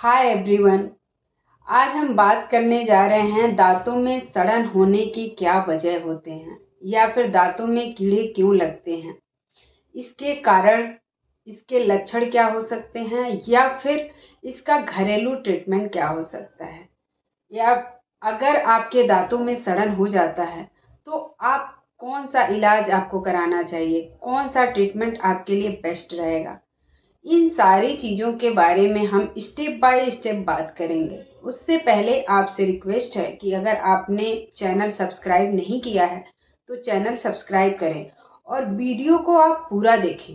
Hi everyone. आज हम बात करने जा रहे हैं दांतों में सड़न होने की क्या वजह होते हैं या फिर दांतों में कीड़े क्यों लगते हैं, इसके कारण, इसके लक्षण क्या हो सकते हैं या फिर इसका घरेलू ट्रीटमेंट क्या हो सकता है। या अगर आपके दांतों में सड़न हो जाता है तो आप कौन सा इलाज आपको कराना चाहिए, कौन सा ट्रीटमेंट आपके लिए बेस्ट रहेगा, इन सारी चीज़ों के बारे में हम स्टेप बाय स्टेप बात करेंगे। उससे पहले आपसे रिक्वेस्ट है कि अगर आपने चैनल सब्सक्राइब नहीं किया है तो चैनल सब्सक्राइब करें और वीडियो को आप पूरा देखें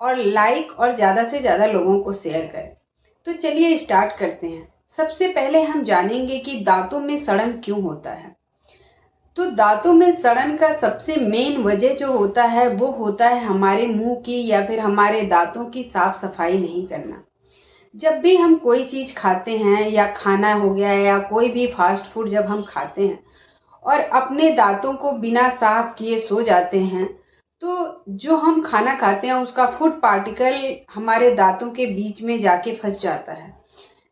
और लाइक और ज़्यादा से ज़्यादा लोगों को शेयर करें। तो चलिए स्टार्ट करते हैं। सबसे पहले हम जानेंगे कि दांतों में सड़न क्यों होता है। तो दांतों में सड़न का सबसे मेन वजह जो होता है वो होता है हमारे मुंह की या फिर हमारे दांतों की साफ सफाई नहीं करना। जब भी हम कोई चीज़ खाते हैं या खाना हो गया या कोई भी फास्ट फूड जब हम खाते हैं और अपने दांतों को बिना साफ किए सो जाते हैं तो जो हम खाना खाते हैं उसका फूड पार्टिकल हमारे दांतों के बीच में जाके फंस जाता है,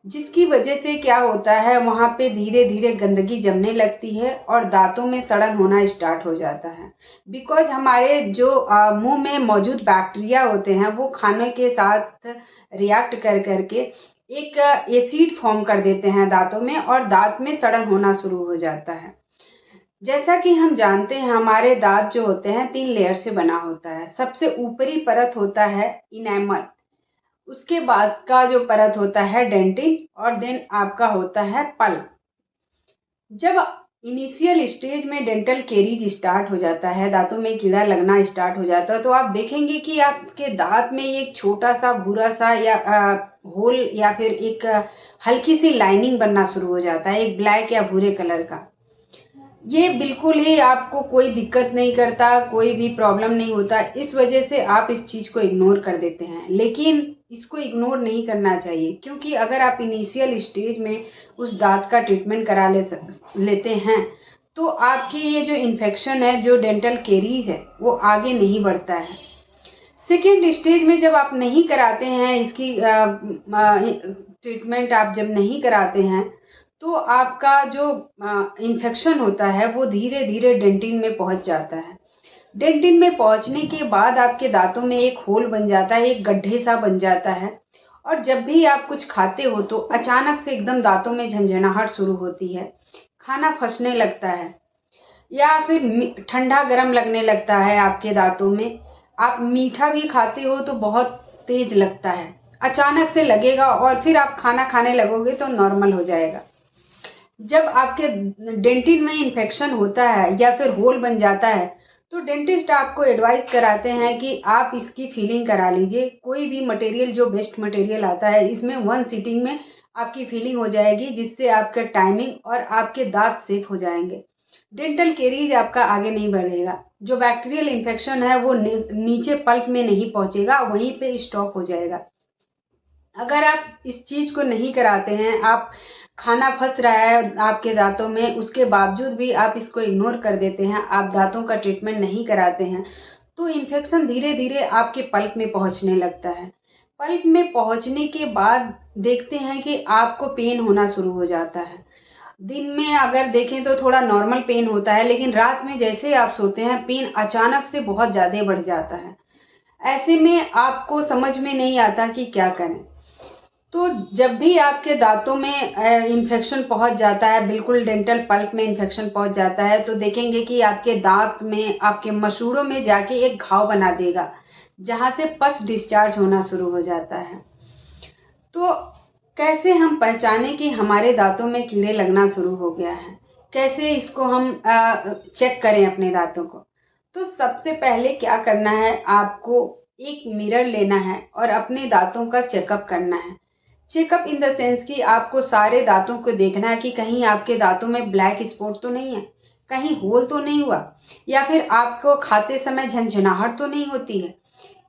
जिसकी वजह से क्या होता है वहाँ पे धीरे धीरे गंदगी जमने लगती है और दांतों में सड़न होना स्टार्ट हो जाता है। बिकॉज हमारे जो मुंह में मौजूद बैक्टीरिया होते हैं वो खाने के साथ रिएक्ट कर करके एक एसिड फॉर्म कर देते हैं दांतों में और दांत में सड़न होना शुरू हो जाता है। जैसा कि हम जानते हैं हमारे दांत जो होते हैं 3 लेयर से बना होता है। सबसे ऊपरी परत होता है इनेमल, उसके बाद का जो परत होता है डेंटिन और देन आपका होता है पल्प। जब इनिशियल स्टेज में डेंटल केरीज स्टार्ट हो जाता है, दांतों में कीड़ा लगना स्टार्ट हो जाता है, तो आप देखेंगे कि आपके दांत में एक छोटा सा भूरा सा या होल या फिर एक हल्की सी लाइनिंग बनना शुरू हो जाता है, एक ब्लैक या भूरे कलर का। ये बिल्कुल ही आपको कोई दिक्कत नहीं करता, कोई भी प्रॉब्लम नहीं होता। इस वजह से आप इस चीज़ को इग्नोर कर देते हैं, लेकिन इसको इग्नोर नहीं करना चाहिए क्योंकि अगर आप इनिशियल स्टेज में उस दांत का ट्रीटमेंट करा लेते हैं तो आपकी ये जो इन्फेक्शन है, जो डेंटल केरीज है, वो आगे नहीं बढ़ता है। सेकेंड स्टेज में जब आप नहीं कराते हैं इसकी ट्रीटमेंट, आप जब नहीं कराते हैं तो आपका जो इन्फेक्शन होता है वो धीरे धीरे डेंटिन में पहुंच जाता है। डेंटिन में पहुंचने के बाद आपके दांतों में एक होल बन जाता है, एक गड्ढे सा बन जाता है और जब भी आप कुछ खाते हो तो अचानक से एकदम दांतों में झंझनाहट शुरू होती है, खाना फंसने लगता है या फिर ठंडा गर्म लगने लगता है आपके दांतों में। आप मीठा भी खाते हो तो बहुत तेज लगता है, अचानक से लगेगा और फिर आप खाना खाने लगोगे तो नॉर्मल हो जाएगा। जब आपके डेंटिन में इन्फेक्शन होता है या फिर होल बन जाता है तो डेंटिस्ट आपको एडवाइस कराते हैं कि आप इसकी फीलिंग करा लीजिए। कोई भी मटेरियल जो बेस्ट मटेरियल आता है, इसमें 1 सीटिंग में आपकी फीलिंग हो जाएगी, जिससे आपका टाइमिंग और आपके दांत सेफ हो जाएंगे। डेंटल केरीज आपका आगे नहीं बढ़ेगा, जो बैक्टीरियल इन्फेक्शन है वो नीचे पल्प में नहीं पहुंचेगा, वहीं पे स्टॉप हो जाएगा। अगर आप इस चीज़ को नहीं कराते हैं, आप खाना फंस रहा है आपके दांतों में, उसके बावजूद भी आप इसको इग्नोर कर देते हैं, आप दांतों का ट्रीटमेंट नहीं कराते हैं, तो इन्फेक्शन धीरे धीरे आपके पल्प में पहुंचने लगता है। पल्प में पहुंचने के बाद देखते हैं कि आपको पेन होना शुरू हो जाता है। दिन में अगर देखें तो थोड़ा नॉर्मल पेन होता है, लेकिन रात में जैसे आप सोते हैं पेन अचानक से बहुत ज़्यादा बढ़ जाता है। ऐसे में आपको समझ में नहीं आता कि क्या करें। तो जब भी आपके दांतों में इन्फेक्शन पहुंच जाता है, बिल्कुल डेंटल पल्प में इन्फेक्शन पहुंच जाता है, तो देखेंगे कि आपके दांत में, आपके मसूड़ों में जाके एक घाव बना देगा, जहां से पस डिस्चार्ज होना शुरू हो जाता है। तो कैसे हम पहचाने कि हमारे दांतों में कीड़े लगना शुरू हो गया है, कैसे इसको हम चेक करें अपने दांतों को। तो सबसे पहले क्या करना है, आपको एक मिरर लेना है और अपने दांतों का चेकअप करना है। चेकअप इन द सेंस कि आपको सारे दांतों को देखना है कि कहीं आपके दांतों में ब्लैक स्पॉट तो नहीं है, कहीं होल तो नहीं हुआ, या फिर आपको खाते समय झंझनाहट तो नहीं होती है।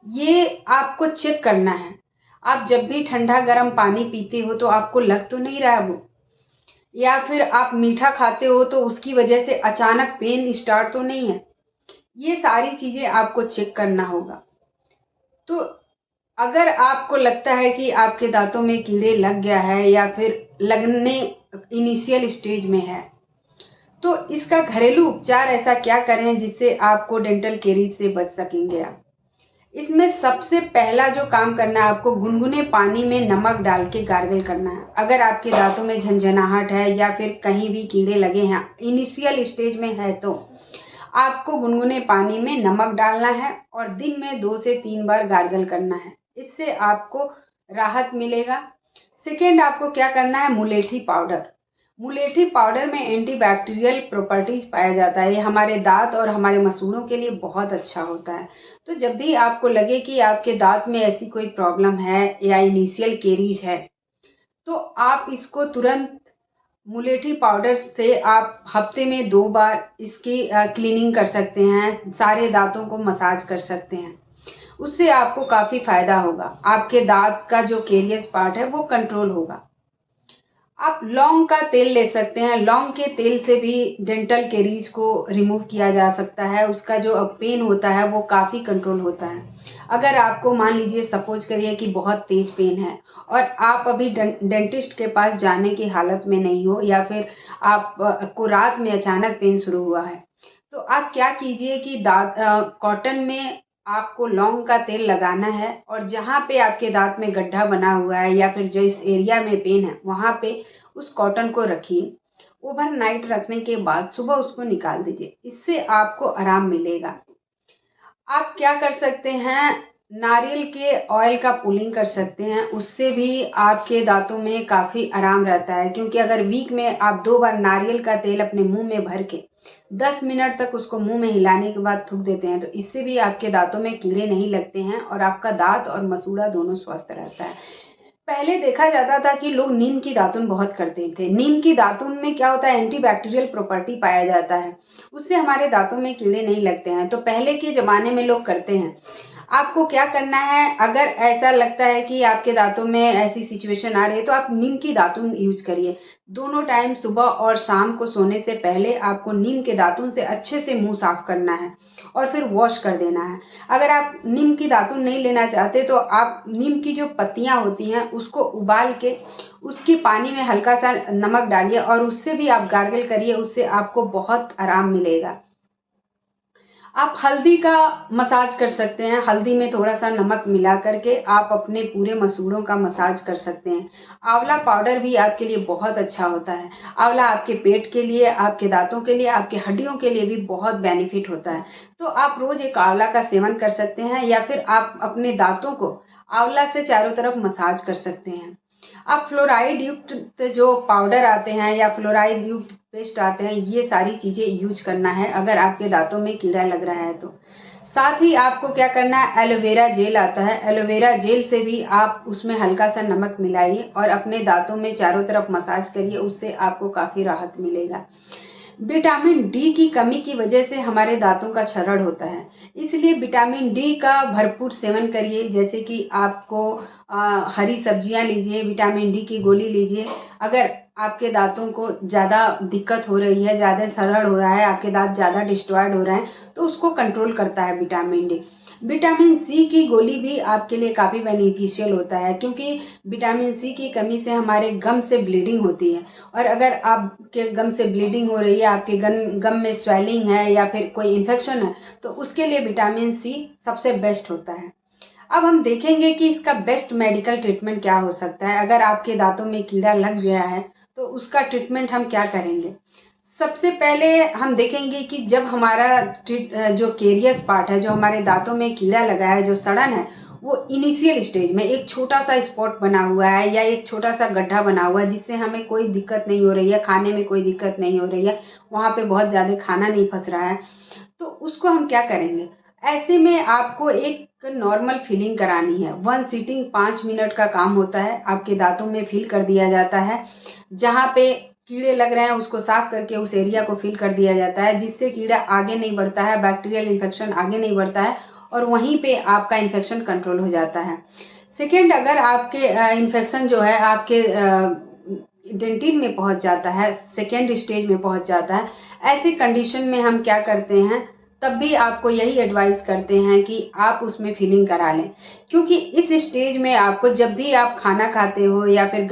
ये आपको चेक करना है। आप जब भी ठंडा गर्म पानी पीते हो तो आपको लग तो नहीं रहा वो, या फिर आप मीठा खाते हो तो उसकी वजह से अचानक पेन स्टार्ट तो नहीं है। ये सारी चीज़ें आपको चेक करना होगा। तो अगर आपको लगता है कि आपके दांतों में कीड़े लग गया है या फिर लगने इनिशियल स्टेज में है, तो इसका घरेलू उपचार ऐसा क्या करें जिससे आपको डेंटल केरीज से बच सकेंगे आप। इसमें सबसे पहला जो काम करना है, आपको गुनगुने पानी में नमक डाल के गार्गल करना है। अगर आपके दांतों में झंझनाहट है या फिर कहीं भी कीड़े लगे हैं, इनिशियल स्टेज में है, तो आपको गुनगुने पानी में नमक डालना है और दिन में 2 से 3 बार गार्गल करना है। इससे आपको राहत मिलेगा। सेकेंड, आपको क्या करना है, मुलेठी पाउडर। मुलेठी पाउडर में एंटीबैक्टीरियल प्रॉपर्टीज पाया जाता है। ये हमारे दांत और हमारे मसूड़ों के लिए बहुत अच्छा होता है। तो जब भी आपको लगे कि आपके दांत में ऐसी कोई प्रॉब्लम है या इनिशियल केरीज है, तो आप इसको तुरंत मुलेठी पाउडर से आप हफ्ते में 2 बार इसकी क्लीनिंग कर सकते हैं, सारे दांतों को मसाज कर सकते हैं। उससे आपको काफ़ी फायदा होगा। आपके दांत का जो केरियस पार्ट है वो कंट्रोल होगा। आप लौंग का तेल ले सकते हैं। लौंग के तेल से भी डेंटल केरीज को रिमूव किया जा सकता है। उसका जो पेन होता है वो काफ़ी कंट्रोल होता है। अगर आपको मान लीजिए सपोज करिए कि बहुत तेज पेन है और आप अभी डेंटिस्ट के पास जाने की हालत में नहीं हो, या फिर आप को रात में अचानक पेन शुरू हुआ है, तो आप क्या कीजिए कि दांत कॉटन में आपको लौंग का तेल लगाना है और जहाँ पे आपके दांत में गड्ढा बना हुआ है या फिर जिस एरिया में पेन है वहाँ पे उस कॉटन को रखिए। ओवरनाइट रखने के बाद सुबह उसको निकाल दीजिए। इससे आपको आराम मिलेगा। आप क्या कर सकते हैं, नारियल के ऑयल का पुलिंग कर सकते हैं। उससे भी आपके दांतों में काफ़ी आराम रहता है, क्योंकि अगर वीक में आप 2 बार नारियल का तेल अपने मुंह में भर के 10 मिनट तक उसको मुंह में हिलाने के बाद थूक देते हैं, तो इससे भी आपके दांतों में कीड़े नहीं लगते हैं और आपका दांत और मसूड़ा दोनों स्वस्थ रहता है। पहले देखा जाता था कि लोग नीम की दातुन बहुत करते थे। नीम की दातुन में क्या होता है, एंटीबैक्टीरियल प्रॉपर्टी पाया जाता है, उससे हमारे दांतों में कीड़े नहीं लगते हैं। तो पहले के ज़माने में लोग करते हैं। आपको क्या करना है, अगर ऐसा लगता है कि आपके दांतों में ऐसी सिचुएशन आ रही है, तो आप नीम की दातुन यूज करिए। दोनों टाइम सुबह और शाम को सोने से पहले आपको नीम के दातुन से अच्छे से मुंह साफ करना है और फिर वॉश कर देना है। अगर आप नीम की दातुन नहीं लेना चाहते तो आप नीम की जो पत्तियां होती हैं उसको उबाल के उसकी पानी में हल्का सा नमक डालिए और उससे भी आप गार्गल करिए। उससे आपको बहुत आराम मिलेगा। आप हल्दी का मसाज कर सकते हैं। हल्दी में थोड़ा सा नमक मिला करके आप अपने पूरे मसूड़ों का मसाज कर सकते हैं। आंवला पाउडर भी आपके लिए बहुत अच्छा होता है। आंवला आपके पेट के लिए, आपके दांतों के लिए, आपके हड्डियों के लिए भी बहुत बेनिफिट होता है। तो आप रोज एक आंवला का सेवन कर सकते हैं, या फिर आप अपने दांतों को आंवला से चारों तरफ मसाज कर सकते हैं। अब फ्लोराइड युक्त जो पाउडर आते हैं या फ्लोराइड युक्त पेस्ट आते हैं, ये सारी चीज़ें यूज करना है अगर आपके दांतों में कीड़ा लग रहा है तो। साथ ही आपको क्या करना है, एलोवेरा जेल आता है। एलोवेरा जेल से भी आप उसमें हल्का सा नमक मिलाइए और अपने दांतों में चारों तरफ मसाज करिए। उससे आपको काफ़ी राहत मिलेगा। विटामिन डी की कमी की वजह से हमारे दांतों का क्षरण होता है, इसलिए विटामिन डी का भरपूर सेवन करिए। जैसे कि आपको हरी सब्जियां लीजिए, विटामिन डी की गोली लीजिए। अगर आपके दांतों को ज़्यादा दिक्कत हो रही है, ज़्यादा क्षरण हो रहा है, आपके दांत ज़्यादा डिस्ट्रॉयड हो रहे हैं, तो उसको कंट्रोल करता है विटामिन डी। विटामिन सी की गोली भी आपके लिए काफ़ी बेनिफिशियल होता है, क्योंकि विटामिन सी की कमी से हमारे गम से ब्लीडिंग होती है। और अगर आपके गम से ब्लीडिंग हो रही है, आपके गम में स्वेलिंग है या फिर कोई इन्फेक्शन है, तो उसके लिए विटामिन सी सबसे बेस्ट होता है। अब हम देखेंगे कि इसका बेस्ट मेडिकल ट्रीटमेंट क्या हो सकता है। अगर आपके दांतों में कीड़ा लग गया है तो उसका ट्रीटमेंट हम क्या करेंगे। सबसे पहले हम देखेंगे कि जब हमारा जो केरियस पार्ट है, जो हमारे दांतों में कीड़ा लगा है, जो सड़न है, वो इनिशियल स्टेज में एक छोटा सा स्पॉट बना हुआ है या एक छोटा सा गड्ढा बना हुआ है, जिससे हमें कोई दिक्कत नहीं हो रही है, खाने में कोई दिक्कत नहीं हो रही है, वहाँ पे बहुत ज़्यादा खाना नहीं फंस रहा है, तो उसको हम क्या करेंगे। ऐसे में आपको एक नॉर्मल फीलिंग करानी है। 1 सीटिंग 5 मिनट का काम होता है। आपके दांतों में फिल कर दिया जाता है, जहाँ पे कीड़े लग रहे हैं उसको साफ करके उस एरिया को फिल कर दिया जाता है, जिससे कीड़ा आगे नहीं बढ़ता है, बैक्टीरियल इन्फेक्शन आगे नहीं बढ़ता है और वहीं पे आपका इन्फेक्शन कंट्रोल हो जाता है। सेकेंड, अगर आपके इन्फेक्शन जो है आपके डेंटिन में पहुंच जाता है, सेकेंड स्टेज में पहुंच जाता है, ऐसे कंडीशन में हम क्या करते हैं, तब भी आपको यही एडवाइस करते हैं कि आप उसमें फिलिंग करा लें, क्योंकि इस स्टेज में आपको जब भी आप खाना खाते हो या फिर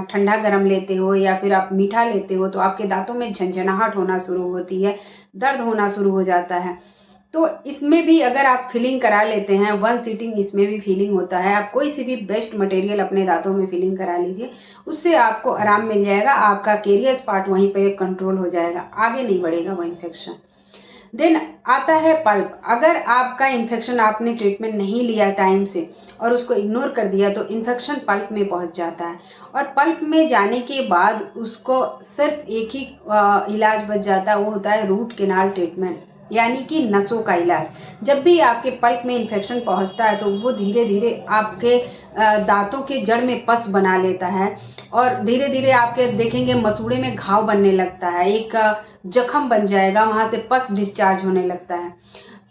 ठंडा गर्म लेते हो या फिर आप मीठा लेते हो तो आपके दांतों में झंझनाहट होना शुरू होती है, दर्द होना शुरू हो जाता है। तो इसमें भी अगर आप फिलिंग करा लेते हैं, वन सीटिंग इसमें भी फिलिंग होता है, आप कोई सी भी बेस्ट मटेरियल अपने दांतों में फिलिंग करा लीजिए, उससे आपको आराम मिल जाएगा, आपका कैरियस पार्ट वहीं पे कंट्रोल हो जाएगा, आगे नहीं बढ़ेगा वो इन्फेक्शन। देन आता है पल्प। अगर आपका इन्फेक्शन आपने ट्रीटमेंट नहीं लिया टाइम से और उसको इग्नोर कर दिया तो इन्फेक्शन पल्प में पहुंच जाता है, और पल्प में जाने के बाद उसको सिर्फ एक ही इलाज बच जाता है, वो होता है रूट केनाल ट्रीटमेंट, यानी कि नसों का इलाज। जब भी आपके पल्प में इन्फेक्शन पहुंचता है तो वो धीरे धीरे आपके दांतों के जड़ में पस बना लेता है, और धीरे धीरे आपके देखेंगे मसूड़े में घाव बनने लगता है, एक जख्म बन जाएगा, वहां से पस डिस्चार्ज होने लगता है।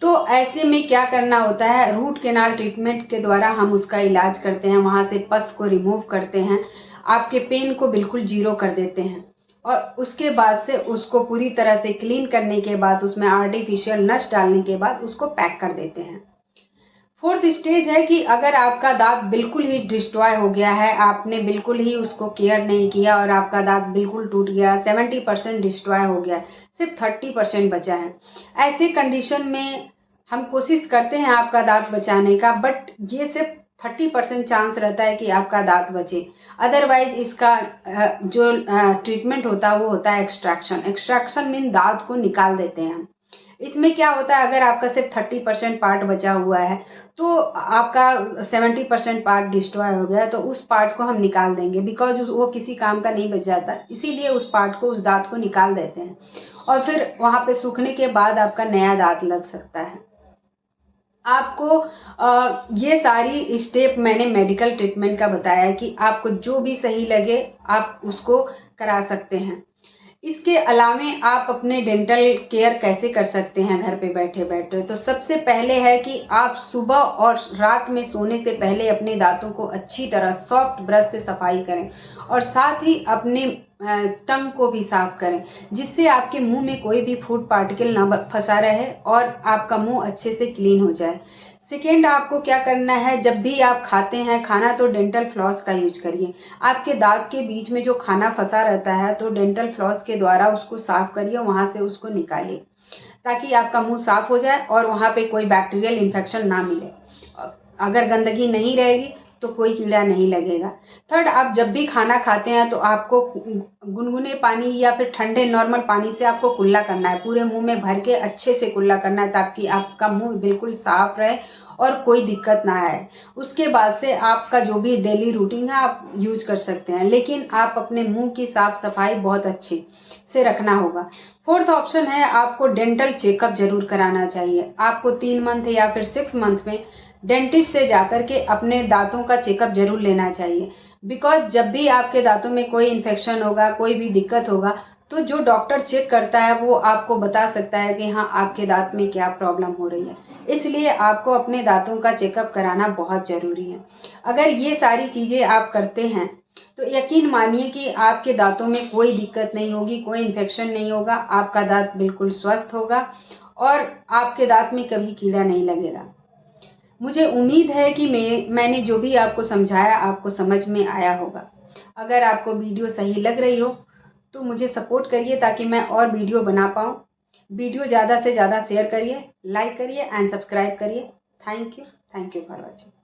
तो ऐसे में क्या करना होता है, रूट केनाल ट्रीटमेंट के द्वारा हम उसका इलाज करते हैं, वहां से पस को रिमूव करते हैं, आपके पेन को बिल्कुल जीरो कर देते हैं, और उसके बाद से उसको पूरी तरह से क्लीन करने के बाद उसमें आर्टिफिशियल नस डालने के बाद उसको पैक कर देते हैं। फोर्थ स्टेज है कि अगर आपका दांत बिल्कुल ही डिस्ट्रॉय हो गया है, आपने बिल्कुल ही उसको केयर नहीं किया और आपका दांत बिल्कुल टूट गया, 70% डिस्ट्रॉय हो गया, सिर्फ 30% बचा है, ऐसे कंडीशन में हम कोशिश करते हैं आपका दांत बचाने का, बट ये सिर्फ 30% चांस रहता है कि आपका दांत बचे। अदरवाइज इसका जो ट्रीटमेंट होता है वो होता है एक्सट्रैक्शन। एक्सट्रैक्शन मीन दांत को निकाल देते हैं हम। इसमें क्या होता है, अगर आपका सिर्फ 30% पार्ट बचा हुआ है तो आपका 70% पार्ट डिस्ट्रॉय हो गया, तो उस पार्ट को हम निकाल देंगे, बिकॉज वो किसी काम का नहीं बच जाता, इसीलिए उस पार्ट को, उस दांत को निकाल देते हैं, और फिर वहां पे सूखने के बाद आपका नया दांत लग सकता है। आपको ये सारी स्टेप मैंने मेडिकल ट्रीटमेंट का बताया कि आपको जो भी सही लगे आप उसको करा सकते हैं। इसके अलावे आप अपने डेंटल केयर कैसे कर सकते हैं घर पे बैठे बैठे, तो सबसे पहले है कि आप सुबह और रात में सोने से पहले अपने दांतों को अच्छी तरह सॉफ्ट ब्रश से सफाई करें, और साथ ही अपने टंग को भी साफ करें, जिससे आपके मुंह में कोई भी फूड पार्टिकल ना फंसा रहे और आपका मुंह अच्छे से क्लीन हो जाए। सेकेंड, आपको क्या करना है, जब भी आप खाते हैं खाना तो डेंटल फ्लॉस का यूज करिए। आपके दांत के बीच में जो खाना फंसा रहता है तो डेंटल फ्लॉस के द्वारा उसको साफ करिए, वहां से उसको निकालिए, ताकि आपका मुंह साफ हो जाए और वहां पे कोई बैक्टीरियल इन्फेक्शन ना मिले। अगर गंदगी नहीं रहेगी तो कोई कीड़ा नहीं लगेगा। थर्ड, आप जब भी खाना खाते हैं तो आपको गुनगुने पानी या फिर ठंडे नॉर्मल पानी से आपको कुल्ला करना है, पूरे मुंह में भर के अच्छे से कुल्ला करना है, ताकि आपका मुंह बिल्कुल साफ रहे और कोई दिक्कत ना आए। उसके बाद से आपका जो भी डेली रूटीन है आप यूज कर सकते हैं, लेकिन आप अपने मुंह की साफ सफाई बहुत अच्छे से रखना होगा। फोर्थ ऑप्शन है, आपको डेंटल चेकअप जरूर कराना चाहिए। आपको 3 मंथ या फिर 6 मंथ में डेंटिस्ट से जाकर के अपने दांतों का चेकअप जरूर लेना चाहिए, बिकॉज जब भी आपके दांतों में कोई इन्फेक्शन होगा, कोई भी दिक्कत होगा, तो जो डॉक्टर चेक करता है वो आपको बता सकता है कि हाँ आपके दांत में क्या प्रॉब्लम हो रही है। इसलिए आपको अपने दांतों का चेकअप कराना बहुत जरूरी है। अगर ये सारी चीजें आप करते हैं तो यकीन मानिए कि आपके दांतों में कोई दिक्कत नहीं होगी, कोई इन्फेक्शन नहीं होगा, आपका दांत बिल्कुल स्वस्थ होगा और आपके दांत में कभी कीड़ा नहीं लगेगा। मुझे उम्मीद है कि मैंने जो भी आपको समझाया आपको समझ में आया होगा। अगर आपको वीडियो सही लग रही हो तो मुझे सपोर्ट करिए, ताकि मैं और वीडियो बना पाऊँ। वीडियो ज़्यादा से ज़्यादा शेयर करिए, लाइक करिए एंड सब्सक्राइब करिए। Thank you for watching.